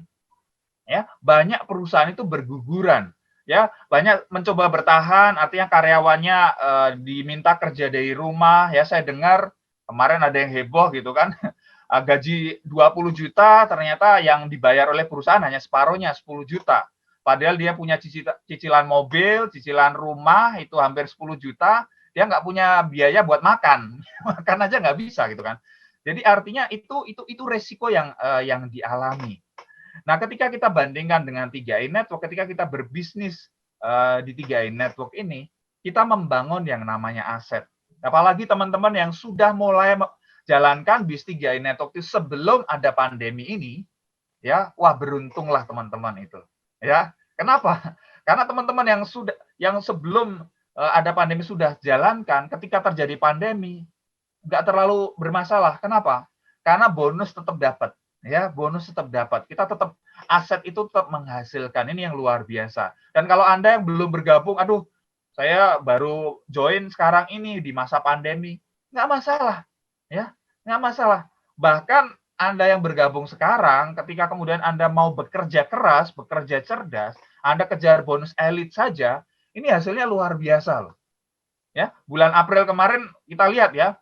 Ya, banyak perusahaan itu berguguran. ya banyak mencoba bertahan, artinya karyawannya diminta kerja dari rumah. Ya, saya dengar kemarin ada yang heboh gitu kan, gaji 20 juta ternyata yang dibayar oleh perusahaan hanya separuhnya 10 juta. Padahal dia punya cicilan mobil, cicilan rumah itu hampir 10 juta, dia nggak punya biaya buat makan, makan aja nggak bisa gitu kan. Jadi artinya itu resiko yang dialami. Nah, ketika kita bandingkan dengan 3i Network, ketika kita berbisnis di 3i Network ini, kita membangun yang namanya aset. Apalagi teman-teman yang sudah mulai jalankan bis 3i Network itu sebelum ada pandemi ini, ya, wah beruntunglah teman-teman itu. Ya, kenapa? Karena teman-teman yang sebelum ada pandemi sudah jalankan, ketika terjadi pandemi nggak terlalu bermasalah. Kenapa? Karena bonus tetap dapat, ya, bonus tetap dapat. Kita tetap aset itu tetap menghasilkan. Ini yang luar biasa. Dan kalau Anda yang belum bergabung, aduh, saya baru join sekarang ini di masa pandemi, nggak masalah, ya, nggak masalah. Bahkan Anda yang bergabung sekarang, ketika kemudian Anda mau bekerja keras, bekerja cerdas, Anda kejar bonus elit saja, ini hasilnya luar biasa loh. Ya, bulan April kemarin kita lihat ya,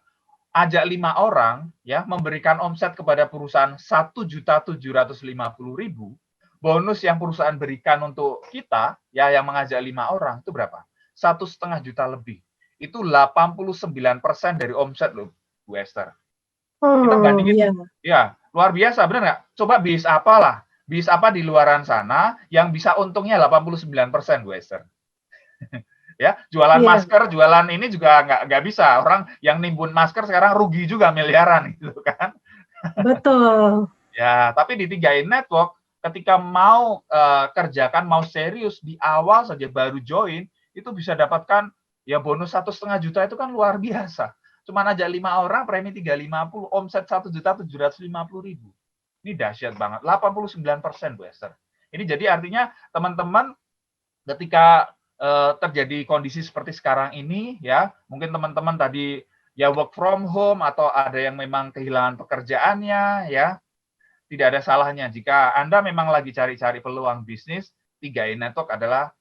ajak 5 orang ya memberikan omset kepada perusahaan 1.750.000, bonus yang perusahaan berikan untuk kita ya yang mengajak 5 orang itu berapa? 1,5 juta lebih. Itu 89% dari omset loh, Bu Esther. Kita bandingin, ya luar biasa, benar nggak? Coba bis apalah, bis apa di luaran sana yang bisa untungnya 89%, Bu Esther. Ya, jualan masker, jualan ini juga nggak bisa. Orang yang nimbun masker sekarang rugi juga miliaran gitu kan. Betul. Ya, tapi di 3i Network ketika mau kerjakan, mau serius di awal saja baru join, itu bisa dapatkan ya bonus 1,5 juta itu kan luar biasa. Cuman aja 5 orang premi 350, omset 1.750.000. Ini dahsyat banget, 89%, Bu Esther. Ini jadi artinya teman-teman ketika terjadi kondisi seperti sekarang ini, ya mungkin teman-teman tadi ya work from home atau ada yang memang kehilangan pekerjaannya, ya tidak ada salahnya jika Anda memang lagi cari-cari peluang bisnis, 3i Network adalah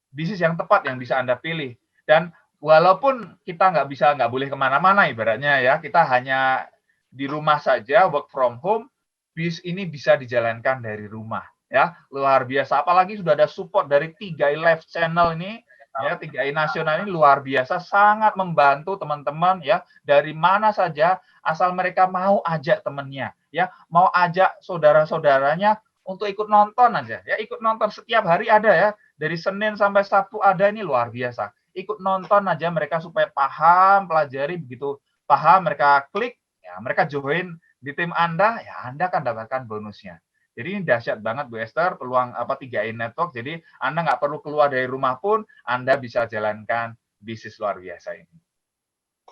bisnis yang tepat yang bisa Anda pilih. Dan walaupun kita nggak boleh kemana-mana ibaratnya ya, kita hanya di rumah saja work from home, bis ini bisa dijalankan dari rumah. Ya, luar biasa. Apalagi sudah ada support dari 3i Live Channel ini, ya 3i Nasional ini luar biasa, sangat membantu teman-teman ya dari mana saja, asal mereka mau ajak temannya, ya mau ajak saudara-saudaranya untuk ikut nonton aja, ya ikut nonton setiap hari ada ya, dari Senin sampai Sabtu ada, ini luar biasa. Ikut nonton aja mereka supaya paham, pelajari, begitu paham mereka klik, ya mereka join di tim Anda, ya Anda akan dapatkan bonusnya. Jadi ini dahsyat banget Bu Esther, peluang 3i Network. Jadi Anda nggak perlu keluar dari rumah pun, Anda bisa jalankan bisnis luar biasa ini.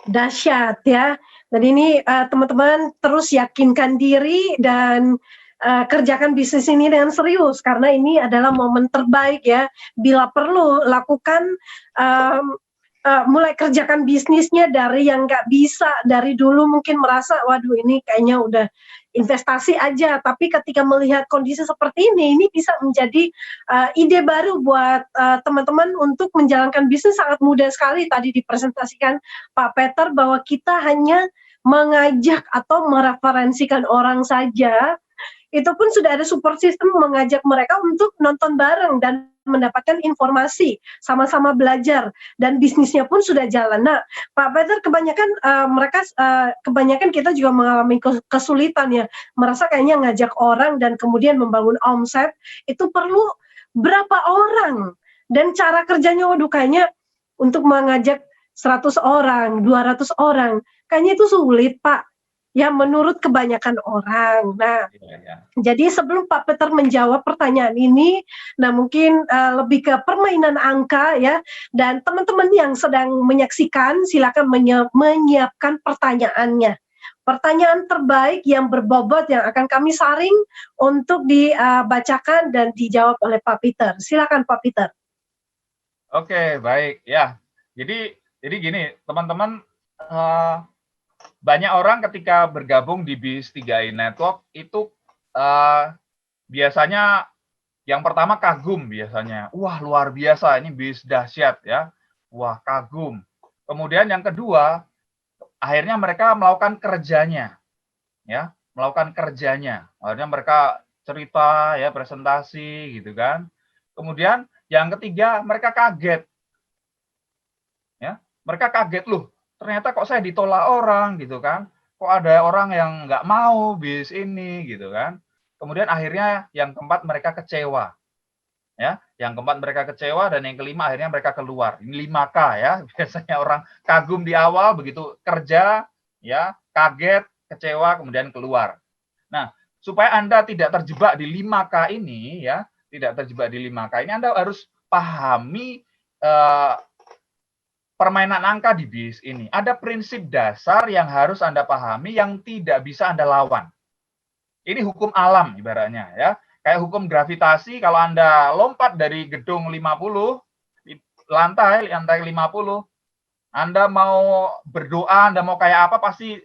Dahsyat ya. Dan ini teman-teman terus yakinkan diri dan kerjakan bisnis ini dengan serius, karena ini adalah momen terbaik ya. Bila perlu lakukan mulai kerjakan bisnisnya dari yang nggak bisa, dari dulu mungkin merasa waduh ini kayaknya udah investasi aja, tapi ketika melihat kondisi seperti ini bisa menjadi ide baru buat teman-teman untuk menjalankan bisnis. Sangat mudah sekali tadi dipresentasikan Pak Peter bahwa kita hanya mengajak atau mereferensikan orang saja, itu pun sudah ada support system mengajak mereka untuk nonton bareng dan mendapatkan informasi, sama-sama belajar, dan bisnisnya pun sudah jalan. Nah, Pak Peter, kebanyakan kita juga mengalami kesulitan ya, merasa kayaknya ngajak orang dan kemudian membangun omset, itu perlu berapa orang, dan cara kerjanya, waduh kayaknya untuk mengajak 100 orang, 200 orang, kayaknya itu sulit Pak. Ya menurut kebanyakan orang. Nah, jadi sebelum Pak Peter menjawab pertanyaan ini, nah mungkin lebih ke permainan angka ya, dan teman-teman yang sedang menyaksikan silakan menyiapkan pertanyaannya. Pertanyaan terbaik yang berbobot yang akan kami saring untuk dibacakan dan dijawab oleh Pak Peter. Silakan Pak Peter. Oke, baik ya. Jadi gini, teman-teman, banyak orang ketika bergabung di bis 3i Network itu biasanya Yang pertama kagum biasanya. Wah, luar biasa, ini bis dahsyat ya. Wah, kagum. Kemudian yang kedua, akhirnya mereka melakukan kerjanya. Ya, melakukan kerjanya. Akhirnya mereka cerita ya, presentasi gitu kan. Kemudian yang ketiga, mereka kaget. Ya, mereka kaget loh. Ternyata kok saya ditolak orang gitu kan. Kok ada orang yang nggak mau bis ini gitu kan. Kemudian akhirnya yang keempat mereka kecewa. Ya, yang keempat mereka kecewa dan yang kelima akhirnya mereka keluar. Ini 5K ya. Biasanya orang kagum di awal, begitu kerja ya, kaget, kecewa, kemudian keluar. Nah, supaya Anda tidak terjebak di 5K ini ya, tidak terjebak di 5K ini, Anda harus pahami permainan angka di bis ini. Ada prinsip dasar yang harus Anda pahami yang tidak bisa Anda lawan. Ini hukum alam ibaratnya ya. Kayak hukum gravitasi, kalau Anda lompat dari gedung 50, lantai 50, Anda mau berdoa, Anda mau kayak apa, pasti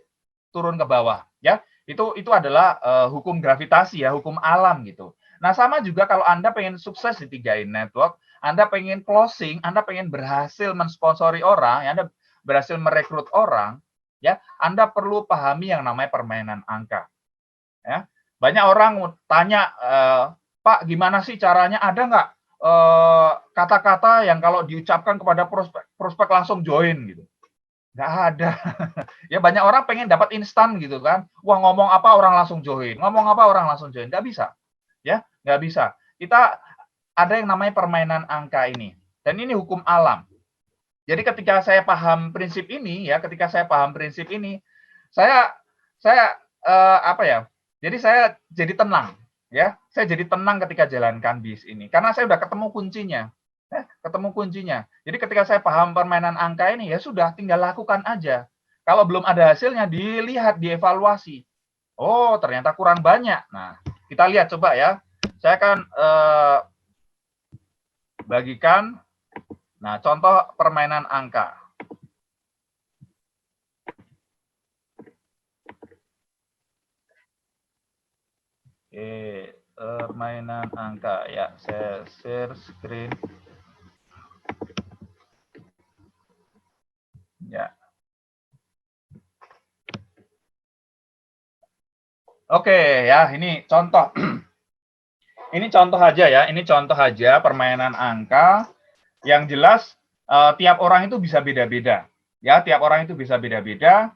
turun ke bawah. Ya, itu adalah hukum gravitasi ya, hukum alam gitu. Nah, sama juga kalau Anda pengen sukses di 3i Network, Anda pengen closing, Anda pengen berhasil mensponsori orang, ya, Anda berhasil merekrut orang, ya, Anda perlu pahami yang namanya permainan angka. Ya. Banyak orang tanya, Pak, gimana sih caranya? Ada nggak kata-kata yang kalau diucapkan kepada prospek langsung join gitu? Nggak ada. Ya banyak orang pengen dapat instan gitu kan. Wah, ngomong apa orang langsung join, ngomong apa orang langsung join. Nggak bisa. Ya, nggak bisa. Kita ada yang namanya permainan angka ini. Dan ini hukum alam. Jadi ketika saya paham prinsip ini, ya, saya apa ya? Jadi saya jadi tenang, ya. Saya jadi tenang ketika jalankan bis ini, karena saya udah ketemu kuncinya. Ketemu kuncinya. Jadi ketika saya paham permainan angka ini, ya sudah, tinggal lakukan aja. Kalau belum ada hasilnya, dilihat, dievaluasi. Oh, ternyata kurang banyak. Nah, kita lihat coba ya. Saya akan bagikan, nah, contoh permainan angka. Oke, permainan angka ya, saya share screen. Ya. Oke ya, ini contoh. Ini contoh aja ya, ini contoh aja permainan angka. Yang jelas tiap orang itu bisa beda-beda. Ya, tiap orang itu bisa beda-beda.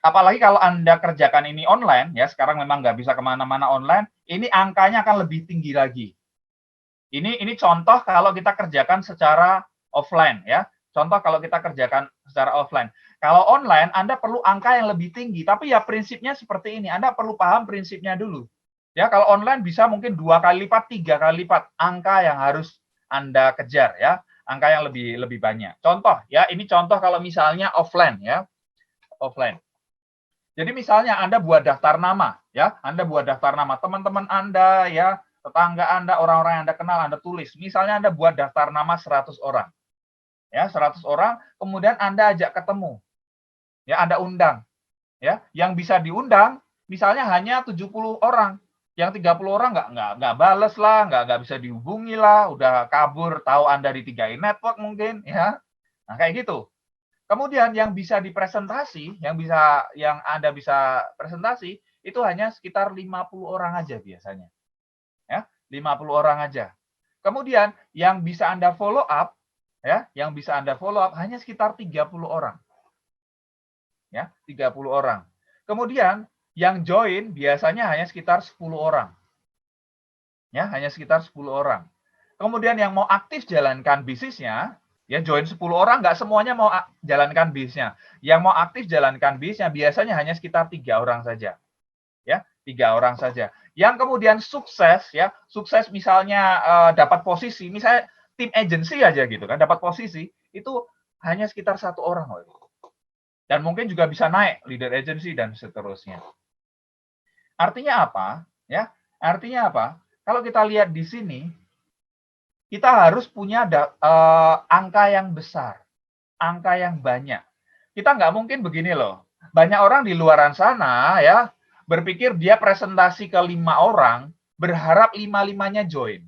Apalagi kalau Anda kerjakan ini online, ya sekarang memang nggak bisa kemana-mana online, ini angkanya akan lebih tinggi lagi. Ini contoh kalau kita kerjakan secara offline, ya. Contoh kalau kita kerjakan secara offline. Kalau online, Anda perlu angka yang lebih tinggi, tapi ya prinsipnya seperti ini. Anda perlu paham prinsipnya dulu. Ya, kalau online bisa mungkin 2 kali lipat, 3 kali lipat angka yang harus Anda kejar, ya. Angka yang lebih banyak. Contoh, ya, ini contoh kalau misalnya offline, ya. Offline. Jadi misalnya Anda buat daftar nama, ya, Anda buat daftar nama teman-teman Anda, ya, tetangga Anda, orang-orang yang Anda kenal, Anda tulis. Misalnya Anda buat daftar nama 100 orang, ya, 100 orang, kemudian Anda ajak ketemu, ya, Anda undang, ya, yang bisa diundang, misalnya hanya 70 orang, yang 30 orang nggak bales lah, nggak bisa dihubungi lah, udah kabur, tahu Anda di 3i Network mungkin, ya, nah kayak gitu. Kemudian yang bisa dipresentasi, yang Anda bisa presentasi, itu hanya sekitar 50 orang aja biasanya. Ya, 50 orang aja. Kemudian yang bisa Anda follow up, ya, yang bisa Anda follow up hanya sekitar 30 orang. Ya, 30 orang. Kemudian yang join biasanya hanya sekitar 10 orang. Ya, hanya sekitar 10 orang. Kemudian yang mau aktif jalankan bisnisnya, ya join 10 orang, nggak semuanya mau jalankan bisnisnya. Yang mau aktif jalankan bisnisnya biasanya hanya sekitar 3 orang saja. Ya, 3 orang saja. Yang kemudian sukses, ya, sukses misalnya dapat posisi, misalnya tim agency aja gitu kan, dapat posisi, itu hanya sekitar 1 orang. Dan mungkin juga bisa naik, leader agency dan seterusnya. Artinya apa? Ya, artinya apa? Kalau kita lihat di sini, kita harus punya angka yang besar, angka yang banyak. Kita nggak mungkin begini loh. Banyak orang di luaran sana ya berpikir dia presentasi ke 5 orang, berharap 5-5-nya join.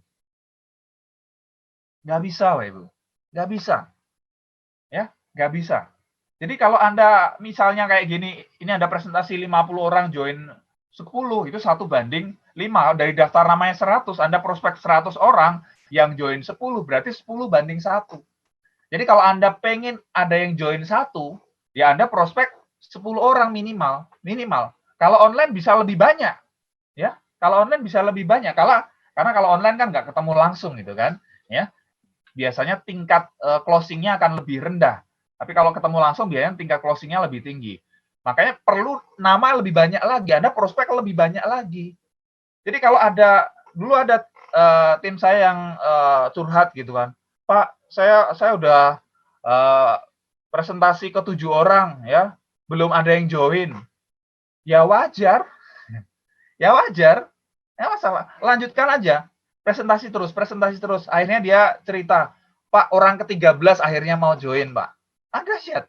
Nggak bisa, Bapak Ibu. Nggak bisa. Ya, nggak bisa. Jadi kalau Anda misalnya kayak gini, ini ada presentasi 50 orang join 10, itu 1:5. Dari daftar namanya 100, Anda prospek 100 orang, yang join 10, berarti 10:1. Jadi kalau Anda pengen ada yang join 1, ya Anda prospek 10 orang minimal. Kalau online bisa lebih banyak. Ya, kalau online bisa lebih banyak. Karena kalau online kan nggak ketemu langsung gitu kan. Ya, biasanya tingkat closing-nya akan lebih rendah. Tapi kalau ketemu langsung biasanya tingkat closing-nya lebih tinggi. Makanya perlu nama lebih banyak lagi, Anda prospek lebih banyak lagi. Jadi kalau dulu ada tim saya yang curhat gitu kan, Pak, saya udah presentasi ke 7 orang ya, belum ada yang join. Ya wajar, ya wajar, ya masalah. Lanjutkan aja, presentasi terus. Akhirnya dia cerita, Pak, orang ke-13 akhirnya mau join, Pak. Ada chat,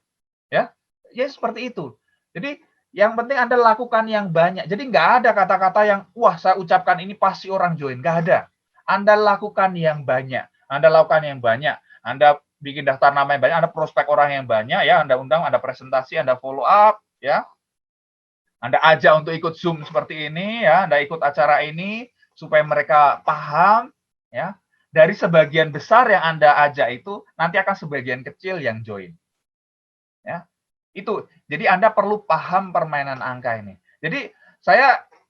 ya, seperti itu. Jadi yang penting Anda lakukan yang banyak. Jadi nggak ada kata-kata yang, wah saya ucapkan ini pasti orang join. Nggak ada. Anda lakukan yang banyak. Anda bikin daftar nama yang banyak, Anda prospek orang yang banyak, ya. Anda undang, Anda presentasi, Anda follow up, ya. Anda ajak untuk ikut Zoom seperti ini, ya. Anda ikut acara ini supaya mereka paham, ya. Dari sebagian besar yang Anda ajak itu, nanti akan sebagian kecil yang join. Ya. Itu. Jadi Anda perlu paham permainan angka ini. Jadi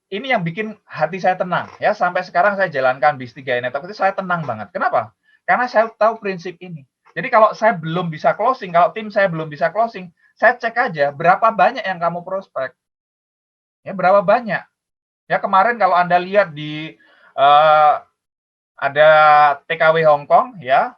ini yang bikin hati saya tenang, ya. Sampai sekarang saya jalankan bis 3i Network itu saya tenang banget. Kenapa? Karena saya tahu prinsip ini. Jadi kalau saya belum bisa closing, kalau tim saya belum bisa closing, saya cek aja berapa banyak yang kamu prospek. Ya, berapa banyak. Ya, kemarin kalau Anda lihat di ada TKW Hong Kong, ya,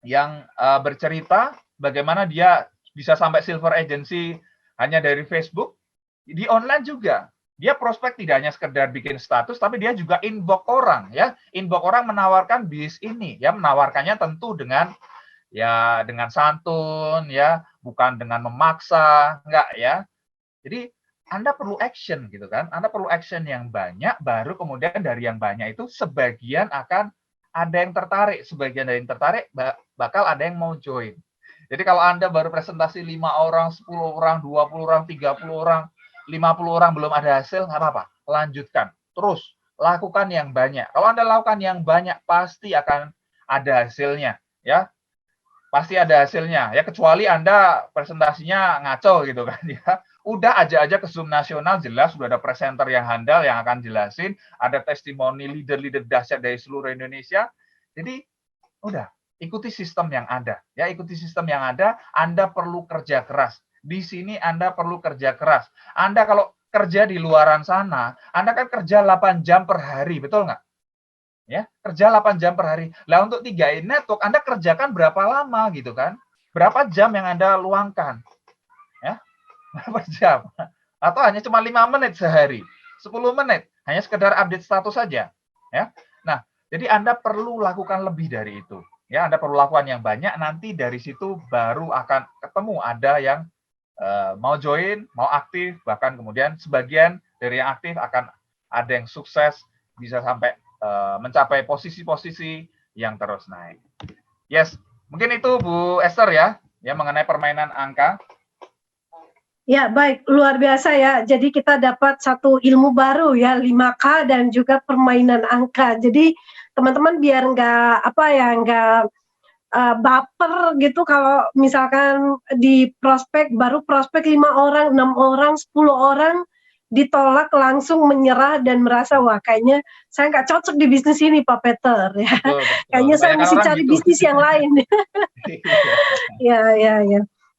yang bercerita bagaimana dia bisa sampai silver agency hanya dari Facebook. Di online juga, dia prospek tidak hanya sekedar bikin status, tapi dia juga inbox orang, ya. Inbox orang menawarkan bis ini, ya, menawarkannya tentu dengan santun, ya, bukan dengan memaksa, enggak, ya. Jadi Anda perlu action gitu kan. Anda perlu action yang banyak, baru kemudian dari yang banyak itu sebagian akan ada yang tertarik, sebagian dari yang tertarik bakal ada yang mau join. Jadi kalau Anda baru presentasi 5 orang, 10 orang, 20 orang, 30 orang, 50 orang belum ada hasil, nggak apa-apa. Lanjutkan. Terus, lakukan yang banyak. Kalau Anda lakukan yang banyak, pasti akan ada hasilnya. Ya, pasti ada hasilnya. Ya, kecuali Anda presentasinya ngaco gitu kan. Ya, udah aja ke Zoom nasional, jelas sudah ada presenter yang handal yang akan jelasin, ada testimoni leader-leader dahsyat dari seluruh Indonesia. Jadi, udah. Ikuti sistem yang ada. Ya, ikuti sistem yang ada, Anda perlu kerja keras. Di sini Anda perlu kerja keras. Anda kalau kerja di luaran sana, Anda kan kerja 8 jam per hari, betul nggak? Ya, kerja 8 jam per hari. Lah untuk 3i Network, Anda kerjakan berapa lama gitu kan? Berapa jam yang Anda luangkan? Ya, berapa jam? Atau hanya cuma 5 menit sehari, 10 menit, hanya sekedar update status saja. Ya. Nah, jadi Anda perlu lakukan lebih dari itu. Ya, Anda perlu lakukan yang banyak, nanti dari situ baru akan ketemu ada yang mau join, mau aktif, bahkan kemudian sebagian dari yang aktif akan ada yang sukses, bisa sampai mencapai posisi-posisi yang terus naik. Yes, mungkin itu Bu Esther ya mengenai permainan angka. Ya, baik, luar biasa ya. Jadi kita dapat satu ilmu baru ya, 5K dan juga permainan angka. Jadi teman-teman biar nggak baper gitu kalau misalkan di baru prospek 5 orang, 6 orang, 10 orang ditolak langsung menyerah dan merasa wah kayaknya saya nggak cocok di bisnis ini Pak Peter ya. Betul. Kayaknya saya mesti cari gitu. Bisnis yang lain. Ya.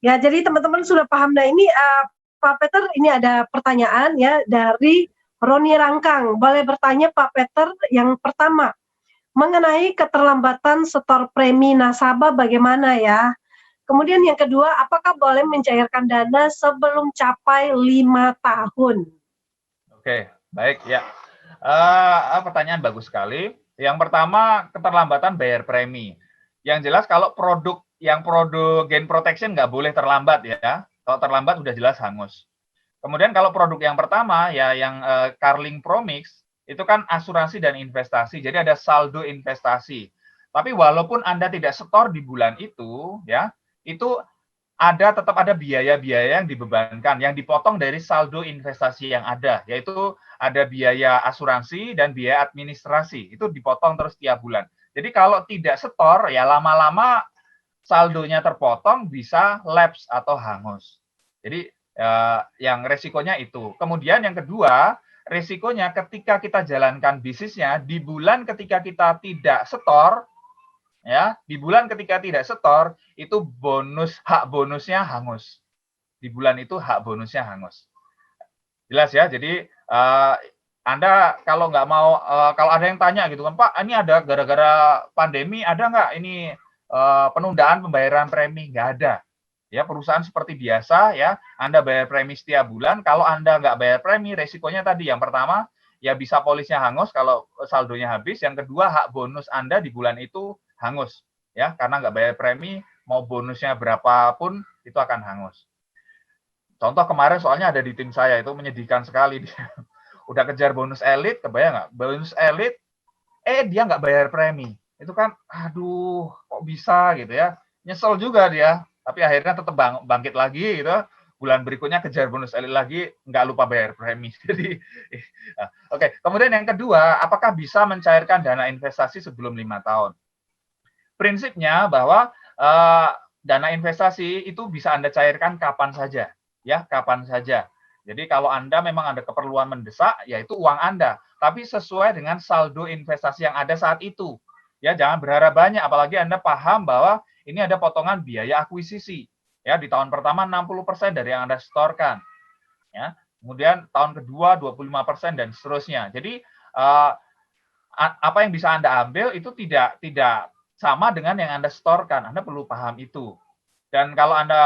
Ya, jadi teman-teman sudah paham. Nah ini Pak Peter, ini ada pertanyaan ya dari Roni Rangkang. Boleh bertanya Pak Peter, yang pertama mengenai keterlambatan setor premi nasabah bagaimana ya? Kemudian yang kedua, apakah boleh mencairkan dana sebelum capai 5 tahun? Oke, baik ya. Pertanyaan bagus sekali. Yang pertama, keterlambatan bayar premi. Yang jelas kalau produk gain protection nggak boleh terlambat ya. Kalau terlambat udah jelas hangus. Kemudian kalau produk yang pertama ya yang Carling Promix Itu kan asuransi dan investasi. Jadi ada saldo investasi. Tapi walaupun Anda tidak setor di bulan itu, ya, itu tetap ada biaya-biaya yang dibebankan, yang dipotong dari saldo investasi yang ada, yaitu ada biaya asuransi dan biaya administrasi. Itu dipotong terus tiap bulan. Jadi kalau tidak setor, ya lama-lama saldonya terpotong, bisa lapse atau hangus. Jadi yang resikonya itu. Kemudian yang kedua, resikonya ketika kita jalankan bisnisnya, di bulan ketika kita tidak setor, ya, di bulan ketika tidak setor, itu hak bonusnya hangus. Di bulan itu hak bonusnya hangus. Jelas ya, jadi Anda kalau nggak mau, kalau ada yang tanya gitu kan, Pak, ini ada gara-gara pandemi, ada nggak ini penundaan pembayaran premi? Nggak ada. Ya, perusahaan seperti biasa ya, Anda bayar premi setiap bulan. Kalau Anda nggak bayar premi, resikonya tadi yang pertama ya bisa polisnya hangus kalau saldonya habis. Yang kedua, hak bonus Anda di bulan itu hangus ya, karena nggak bayar premi, mau bonusnya berapapun itu akan hangus. Contoh kemarin soalnya ada di tim saya, itu menyedihkan sekali. Dia udah kejar bonus elit, kebayang nggak? Bonus elit, dia nggak bayar premi. Itu kan, aduh, kok bisa gitu ya. Nyesel juga dia. Tapi akhirnya tetap bangkit lagi gitu. Bulan berikutnya kejar bonus elit lagi, nggak lupa bayar premi. Jadi, oke. Kemudian yang kedua, apakah bisa mencairkan dana investasi sebelum 5 tahun? Prinsipnya bahwa dana investasi itu bisa Anda cairkan kapan saja, ya, kapan saja. Jadi kalau Anda memang ada keperluan mendesak, yaitu uang Anda, tapi sesuai dengan saldo investasi yang ada saat itu. Ya, jangan berharap banyak, apalagi Anda paham bahwa ini ada potongan biaya akuisisi. Ya, di tahun pertama 60% dari yang Anda setorkan. Ya, kemudian tahun kedua 25% dan seterusnya. Jadi apa yang bisa Anda ambil itu tidak sama dengan yang Anda setorkan. Anda perlu paham itu. Dan kalau Anda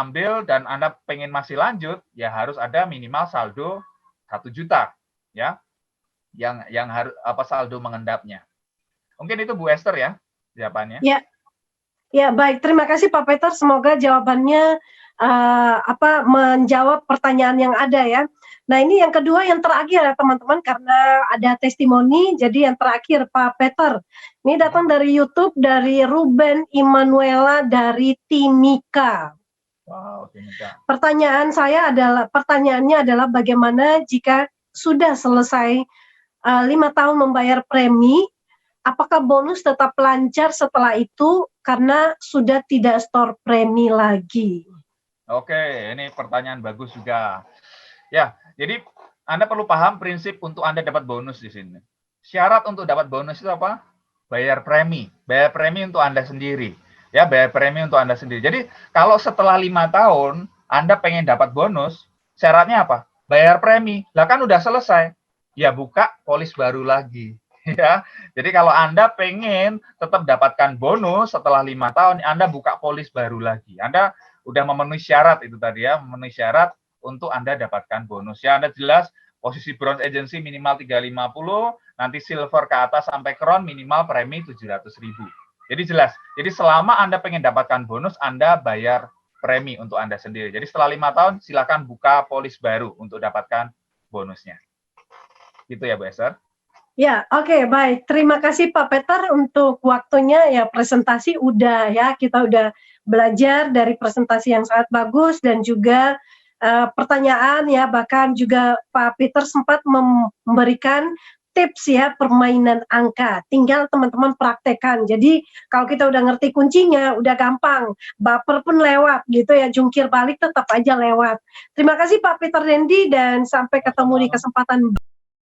ambil dan Anda pengen masih lanjut, ya harus ada minimal saldo 1 juta, ya, yang harus saldo mengendapnya. Mungkin itu Bu Esther ya jawabannya. Ya, baik. Terima kasih Pak Peter. Semoga jawabannya menjawab pertanyaan yang ada ya. Nah, ini yang kedua, yang terakhir ya teman-teman, karena ada testimoni. Jadi yang terakhir Pak Peter. Ini datang dari YouTube dari Ruben Immanuela dari Timika. Wow, Timika. Pertanyaannya adalah bagaimana jika sudah selesai 5 tahun membayar premi, apakah bonus tetap lancar setelah itu karena sudah tidak store premi lagi? Oke, ini pertanyaan bagus juga. Ya, jadi Anda perlu paham prinsip untuk Anda dapat bonus di sini. Syarat untuk dapat bonus itu apa? Bayar premi. Bayar premi untuk Anda sendiri. Ya, bayar premi untuk Anda sendiri. Jadi, kalau setelah 5 tahun Anda pengen dapat bonus, syaratnya apa? Bayar premi. Lah kan udah selesai. Ya, buka polis baru lagi. Ya, jadi kalau Anda pengen tetap dapatkan bonus setelah 5 tahun, Anda buka polis baru lagi. Anda udah memenuhi syarat itu tadi ya, memenuhi syarat untuk Anda dapatkan bonus. Ya, Anda jelas posisi bronze agency minimal 350, nanti silver ke atas sampai crown minimal premi 700.000. Jadi jelas. Jadi selama Anda pengen dapatkan bonus, Anda bayar premi untuk Anda sendiri. Jadi setelah 5 tahun, silakan buka polis baru untuk dapatkan bonusnya. Gitu ya, Bu Esther. Ya, oke, baik. Terima kasih Pak Peter untuk waktunya. Ya, presentasi udah ya, kita udah belajar dari presentasi yang sangat bagus dan juga pertanyaan ya, bahkan juga Pak Peter sempat memberikan tips ya, permainan angka. Tinggal teman-teman praktekkan. Jadi kalau kita udah ngerti kuncinya, udah gampang. Baper pun lewat gitu ya, jungkir balik tetap aja lewat. Terima kasih Pak Peter Dendi dan sampai ketemu di kesempatan